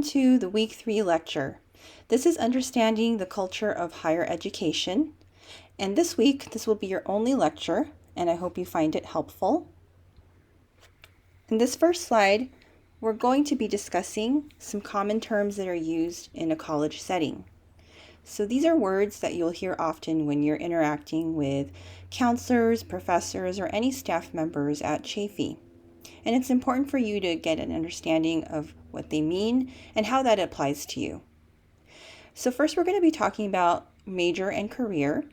To the Week 3 lecture. This is Understanding the Culture of Higher Education. And this week, this will be your only lecture, and I hope you find it helpful. In this first slide, we're going to be discussing some common terms that are used in a college setting. So these are words that you'll hear often when you're interacting with counselors, professors, or any staff members at Chaffey. And it's important for you to get an understanding of what they mean and how that applies to you. So first, we're going to be talking about major and career.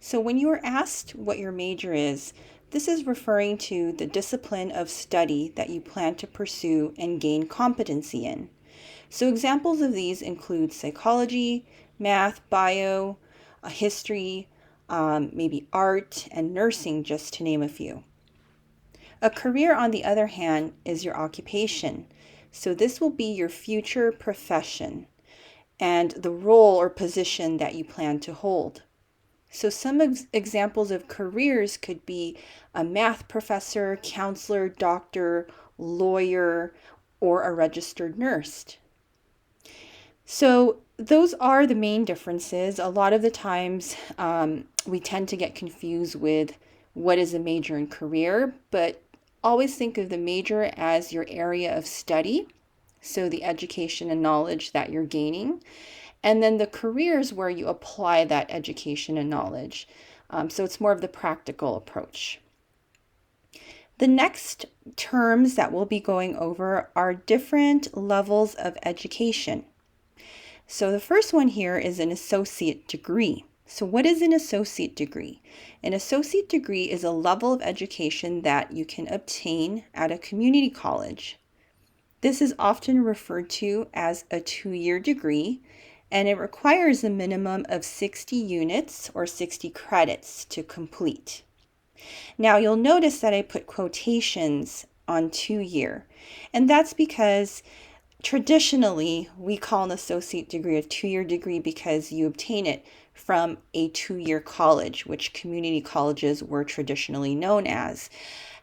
So when you are asked what your major is, this is referring to the discipline of study that you plan to pursue and gain competency in. So examples of these include psychology, math, bio, history, maybe art, and nursing, just to name a few. A career, on the other hand, is your occupation. So this will be your future profession and the role or position that you plan to hold. So some examples of careers could be a math professor, counselor, doctor, lawyer, or a registered nurse. So those are the main differences. A lot of the times we tend to get confused with what is a major and career, but always think of the major as your area of study, so the education and knowledge that you're gaining, and then the careers where you apply that education and knowledge. So it's more of the practical approach. The next terms that we'll be going over are different levels of education. So the first one here is an associate degree. So what is an associate degree? An associate degree is a level of education that you can obtain at a community college. This is often referred to as a 2-year degree, and it requires a minimum of 60 units or 60 credits to complete. Now you'll notice that I put quotations on 2-year, and that's because traditionally we call an associate degree a 2-year degree because you obtain it from a 2-year college, which community colleges were traditionally known as.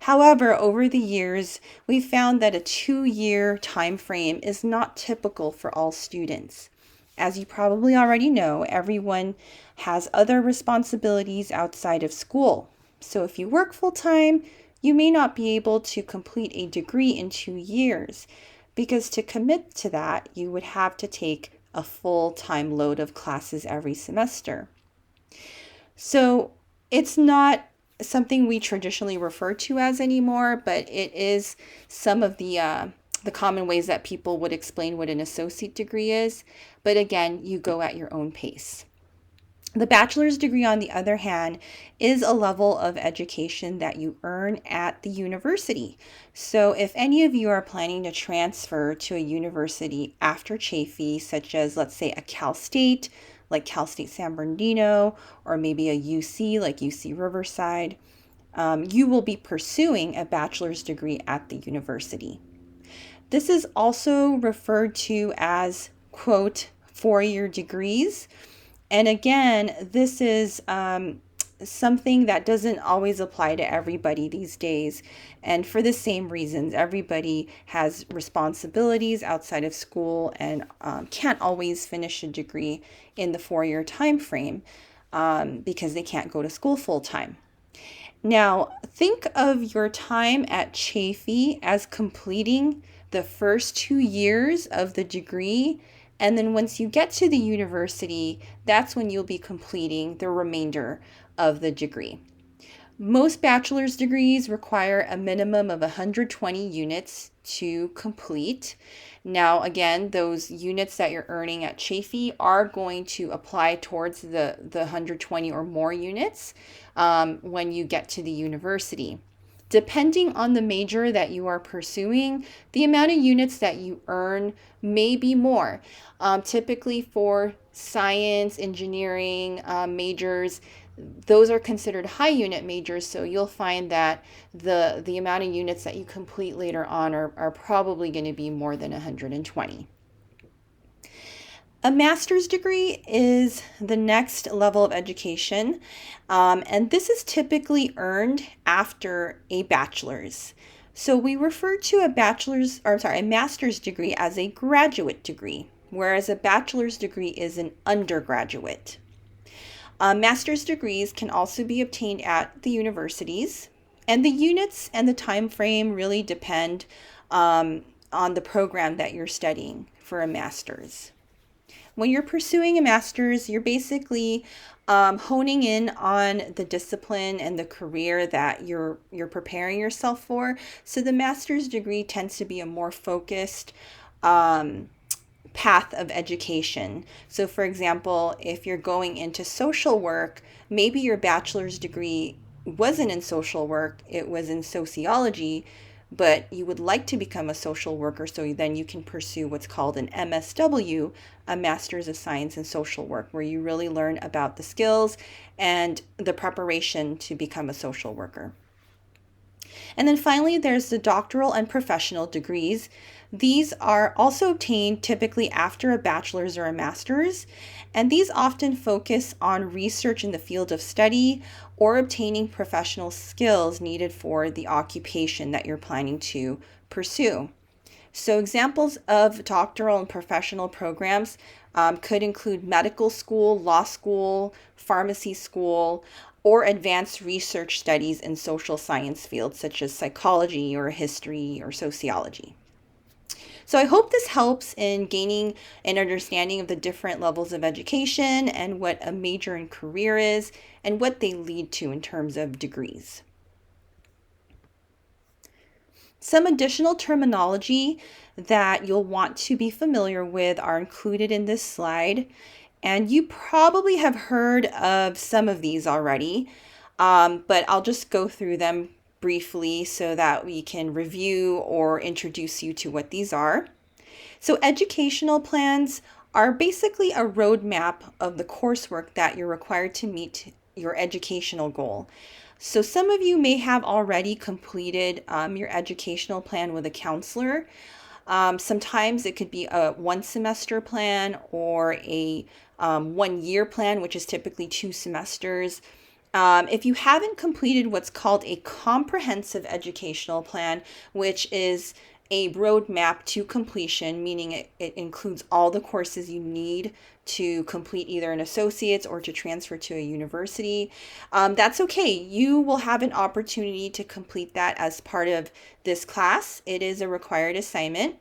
However, over the years, we found that a 2-year time frame is not typical for all students. As you probably already know, everyone has other responsibilities outside of school. So if you work full-time, you may not be able to complete a degree in 2 years, because to commit to that, you would have to take a full-time load of classes every semester. So it's not something we traditionally refer to as anymore, but it is some of the common ways that people would explain what an associate degree is. But again, you go at your own pace. The bachelor's degree, on the other hand, is a level of education that you earn at the university. So if any of you are planning to transfer to a university after Chaffey, such as, let's say, a Cal State, like Cal State San Bernardino, or maybe a UC, like UC Riverside, you will be pursuing a bachelor's degree at the university. This is also referred to as, quote, 4-year degrees. And again, this is something that doesn't always apply to everybody these days. And for the same reasons, everybody has responsibilities outside of school and can't always finish a degree in the 4-year time frame because they can't go to school full time. Now, think of your time at Chaffey as completing the first 2 years of the degree. And then once you get to the university, that's when you'll be completing the remainder of the degree. Most bachelor's degrees require a minimum of 120 units to complete. Now, again, those units that you're earning at Chaffey are going to apply towards the 120 or more units when you get to the university. Depending on the major that you are pursuing, the amount of units that you earn may be more. Typically for science, engineering majors, those are considered high unit majors, so you'll find that the amount of units that you complete later on are probably going to be more than 120. A master's degree is the next level of education, and this is typically earned after a bachelor's. So we refer to a master's degree as a graduate degree, whereas a bachelor's degree is an undergraduate. Master's degrees can also be obtained at the universities, and the units and the time frame really depend on the program that you're studying for a master's. When you're pursuing a master's, you're basically honing in on the discipline and the career that you're preparing yourself for. So the master's degree tends to be a more focused path of education. So for example, if you're going into social work, maybe your bachelor's degree wasn't in social work, it was in sociology, but you would like to become a social worker, so then you can pursue what's called an MSW, a Master's of Science in Social Work, where you really learn about the skills and the preparation to become a social worker. And then finally, there's the doctoral and professional degrees. These are also obtained typically after a bachelor's or a master's, and these often focus on research in the field of study or obtaining professional skills needed for the occupation that you're planning to pursue. So examples of doctoral and professional programs could include medical school, law school, pharmacy school, or advanced research studies in social science fields such as psychology or history or sociology. So I hope this helps in gaining an understanding of the different levels of education and what a major and career is and what they lead to in terms of degrees. Some additional terminology that you'll want to be familiar with are included in this slide, and you probably have heard of some of these already, but I'll just go through them briefly so that we can review or introduce you to what these are. So educational plans are basically a roadmap of the coursework that you're required to meet your educational goal. So some of you may have already completed your educational plan with a counselor. Sometimes it could be a 1 semester plan or a 1 year plan, which is typically 2 semesters. If you haven't completed what's called a comprehensive educational plan, which is a roadmap to completion, meaning it includes all the courses you need to complete either an associate's or to transfer to a university, that's okay. You will have an opportunity to complete that as part of this class. It is a required assignment.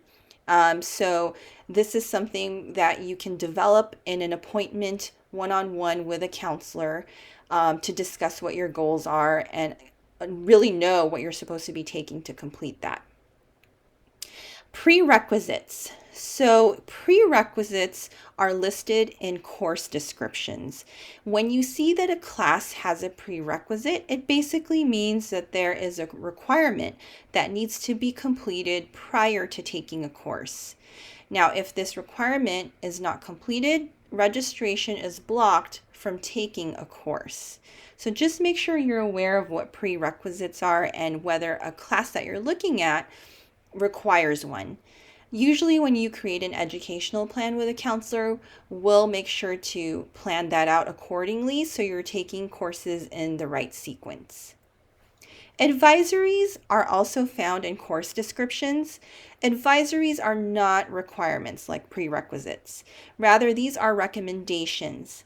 So this is something that you can develop in an appointment one-on-one with a counselor to discuss what your goals are and really know what you're supposed to be taking to complete that. Prerequisites. So prerequisites are listed in course descriptions. When you see that a class has a prerequisite, it basically means that there is a requirement that needs to be completed prior to taking a course. Now, if this requirement is not completed, registration is blocked from taking a course. So just make sure you're aware of what prerequisites are and whether a class that you're looking at requires one. Usually when you create an educational plan with a counselor, we'll make sure to plan that out accordingly so you're taking courses in the right sequence. Advisories are also found in course descriptions. Advisories are not requirements like prerequisites. Rather, these are recommendations.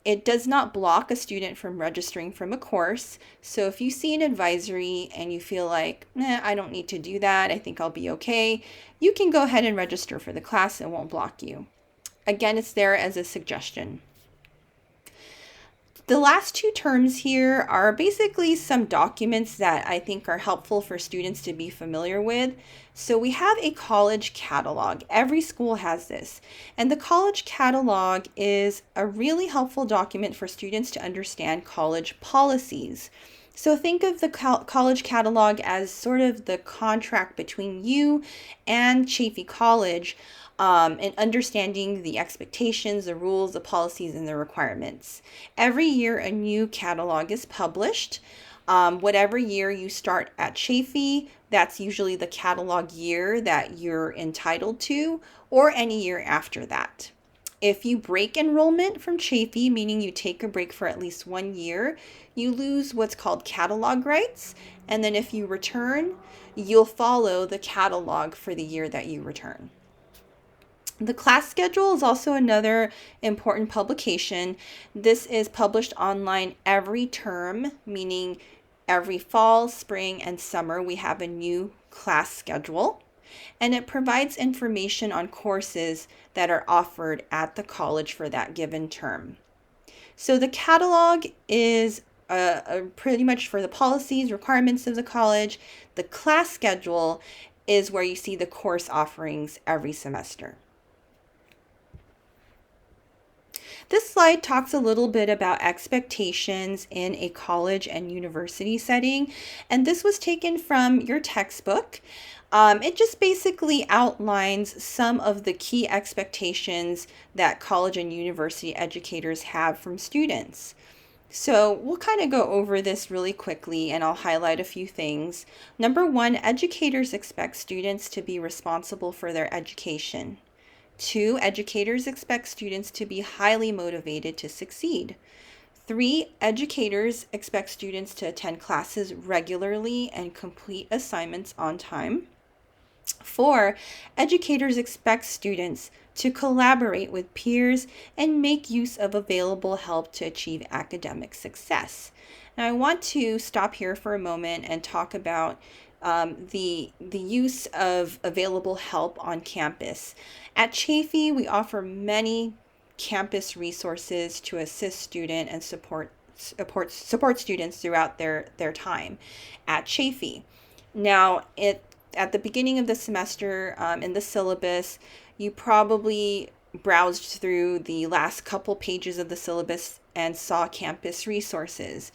It does not block a student from registering from a course. So if you see an advisory and you feel like, I don't need to do that, I think I'll be okay, you can go ahead and register for the class. It won't block you. Again, it's there as a suggestion. The last two terms here are basically some documents that I think are helpful for students to be familiar with. So we have a college catalog. Every school has this. And the college catalog is a really helpful document for students to understand college policies. So think of the college catalog as sort of the contract between you and Chaffey College and understanding the expectations, the rules, the policies, and the requirements. Every year a new catalog is published. Whatever year you start at Chaffey, that's usually the catalog year that you're entitled to, or any year after that. If you break enrollment from Chafee, meaning you take a break for at least 1 year, you lose what's called catalog rights. And then if you return, you'll follow the catalog for the year that you return. The class schedule is also another important publication. This is published online every term, meaning every fall, spring, and summer we have a new class schedule. And it provides information on courses that are offered at the college for that given term. So the catalog is pretty much for the policies, requirements of the college. The class schedule is where you see the course offerings every semester. This slide talks a little bit about expectations in a college and university setting, and this was taken from your textbook. It just basically outlines some of the key expectations that college and university educators have from students. So we'll kind of go over this really quickly, and I'll highlight a few things. Number one, educators expect students to be responsible for their education. 2, educators expect students to be highly motivated to succeed. 3, educators expect students to attend classes regularly and complete assignments on time. 4, educators expect students to collaborate with peers and make use of available help to achieve academic success. Now, I want to stop here for a moment and talk about the use of available help on campus. At Chafee, we offer many campus resources to assist student and support students throughout their time at Chafee. Now, at the beginning of the semester, in the syllabus, you probably browsed through the last couple pages of the syllabus and saw campus resources.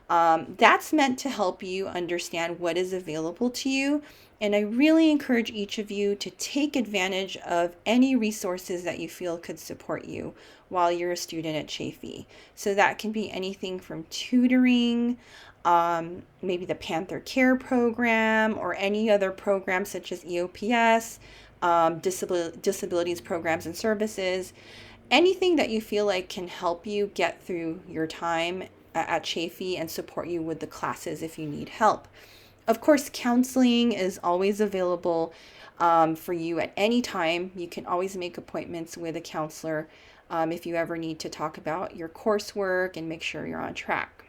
That's meant to help you understand what is available to you. And I really encourage each of you to take advantage of any resources that you feel could support you while you're a student at Chafee. So that can be anything from tutoring, maybe the Panther Care program, or any other program such as EOPS, disabilities programs and services. Anything that you feel like can help you get through your time at Chafee and support you with the classes if you need help. Of course, counseling is always available for you at any time. You can always make appointments with a counselor if you ever need to talk about your coursework and make sure you're on track.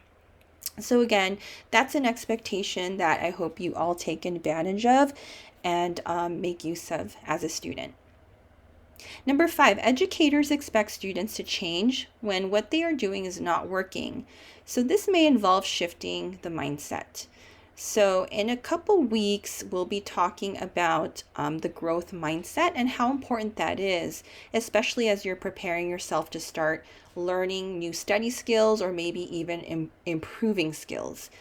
So again, that's an expectation that I hope you all take advantage of and make use of as a student. Number 5, educators expect students to change when what they are doing is not working. So this may involve shifting the mindset. So in a couple weeks, we'll be talking about the growth mindset and how important that is, especially as you're preparing yourself to start learning new study skills or maybe even improving skills.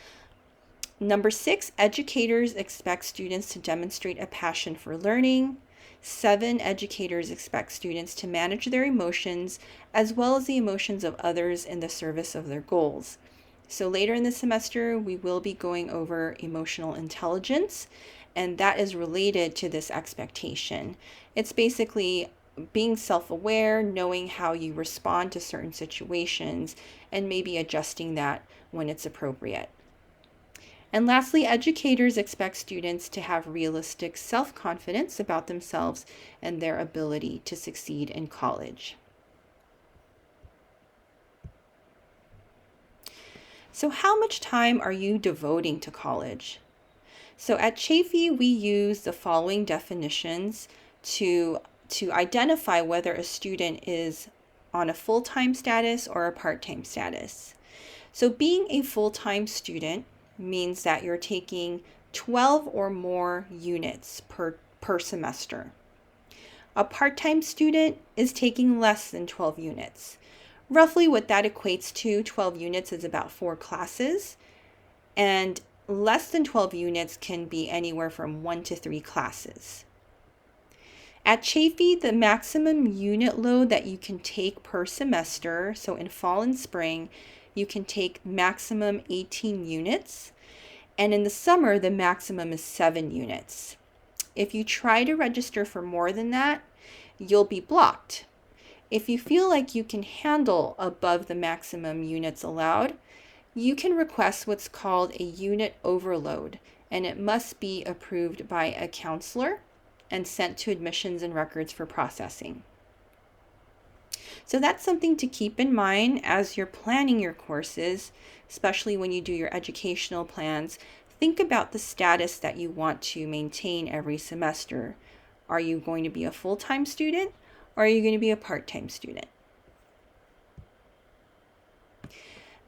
Number 6, educators expect students to demonstrate a passion for learning. 7, educators expect students to manage their emotions as well as the emotions of others in the service of their goals. So later in the semester, we will be going over emotional intelligence, and that is related to this expectation. It's basically being self-aware, knowing how you respond to certain situations, and maybe adjusting that when it's appropriate. And lastly, educators expect students to have realistic self-confidence about themselves and their ability to succeed in college. So how much time are you devoting to college? So at Chafee, we use the following definitions to identify whether a student is on a full-time status or a part-time status. So being a full-time student means that you're taking 12 or more units per semester. A part-time student is taking less than 12 units. Roughly what that equates to, 12 units is about 4 classes, and less than 12 units can be anywhere from 1 to 3 classes. At Chafee, the maximum unit load that you can take per semester, so in fall and spring, you can take maximum 18 units, and in the summer, the maximum is 7 units. If you try to register for more than that, you'll be blocked. If you feel like you can handle above the maximum units allowed, you can request what's called a unit overload, and it must be approved by a counselor and sent to admissions and records for processing. So that's something to keep in mind as you're planning your courses, especially when you do your educational plans. Think about the status that you want to maintain every semester. Are you going to be a full-time student, or are you going to be a part-time student?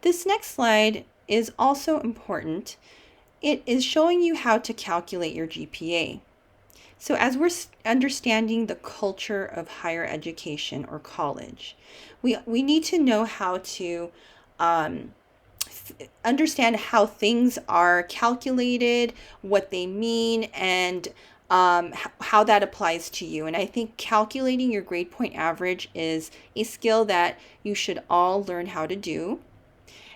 This next slide is also important. It is showing you how to calculate your GPA. So as we're understanding the culture of higher education or college, we need to know how to understand how things are calculated, what they mean, and how that applies to you. And I think calculating your grade point average is a skill that you should all learn how to do.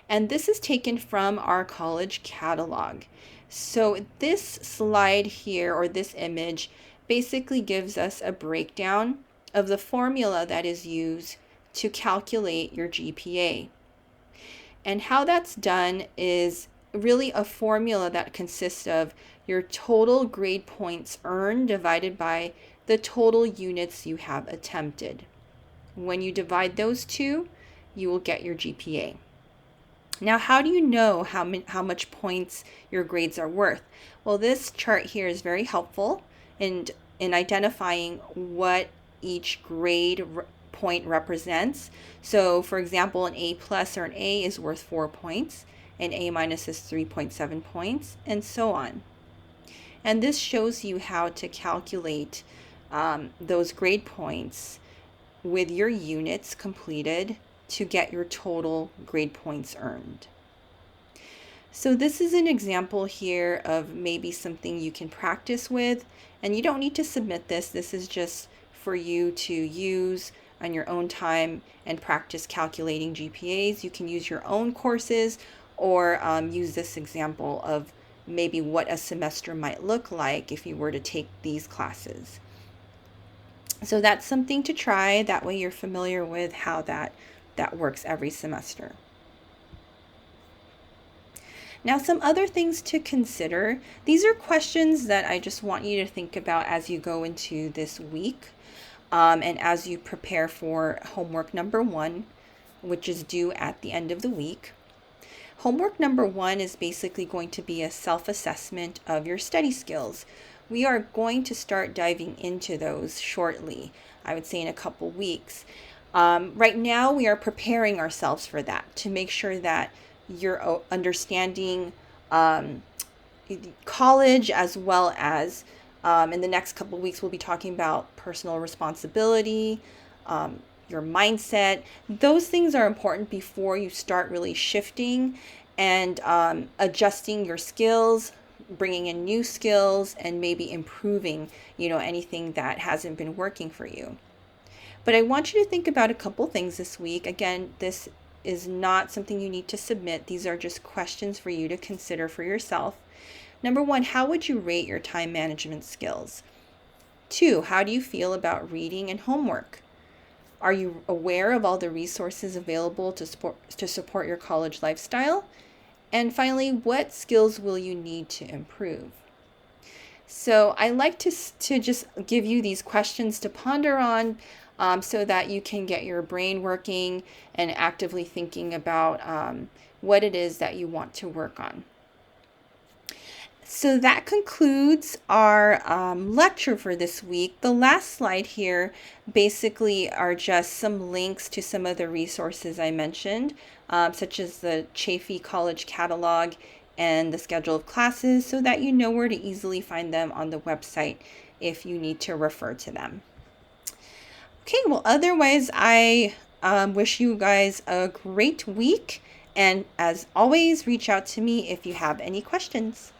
And this is taken from our college catalog. So this slide here, or this image, basically gives us a breakdown of the formula that is used to calculate your GPA. And how that's done is really a formula that consists of your total grade points earned divided by the total units you have attempted. When you divide those two, you will get your GPA. Now, how do you know how much points your grades are worth? Well, this chart here is very helpful in identifying what each grade point represents. So, for example, an A plus or an A is worth 4 points, an A minus is 3.7 points, and so on. And this shows you how to calculate those grade points with your units completed to get your total grade points earned. So this is an example here of maybe something you can practice with, and you don't need to submit this. This is just for you to use on your own time and practice calculating GPAs. You can use your own courses or use this example of maybe what a semester might look like if you were to take these classes. So that's something to try. That way you're familiar with how that works every semester. Now, some other things to consider. These are questions that I just want you to think about as you go into this week and as you prepare for homework number 1, which is due at the end of the week. Homework number 1 is basically going to be a self-assessment of your study skills. We are going to start diving into those shortly, I would say in a couple weeks. Right now, we are preparing ourselves for that to make sure that you're understanding college, as well as in the next couple weeks, we'll be talking about personal responsibility, your mindset. Those things are important before you start really shifting and adjusting your skills, bringing in new skills, and maybe improving, anything that hasn't been working for you. But I want you to think about a couple things this week. Again, this is not something you need to submit. These are just questions for you to consider for yourself. Number 1, how would you rate your time management skills? 2, how do you feel about reading and homework? Are you aware of all the resources available to support your college lifestyle? And finally, what skills will you need to improve? So I like to just give you these questions to ponder on, so that you can get your brain working and actively thinking about what it is that you want to work on. So that concludes our lecture for this week. The last slide here basically are just some links to some of the resources I mentioned, such as the Chaffee College Catalog and the schedule of classes, so that you know where to easily find them on the website if you need to refer to them. Okay, well, otherwise, I wish you guys a great week. And as always, reach out to me if you have any questions.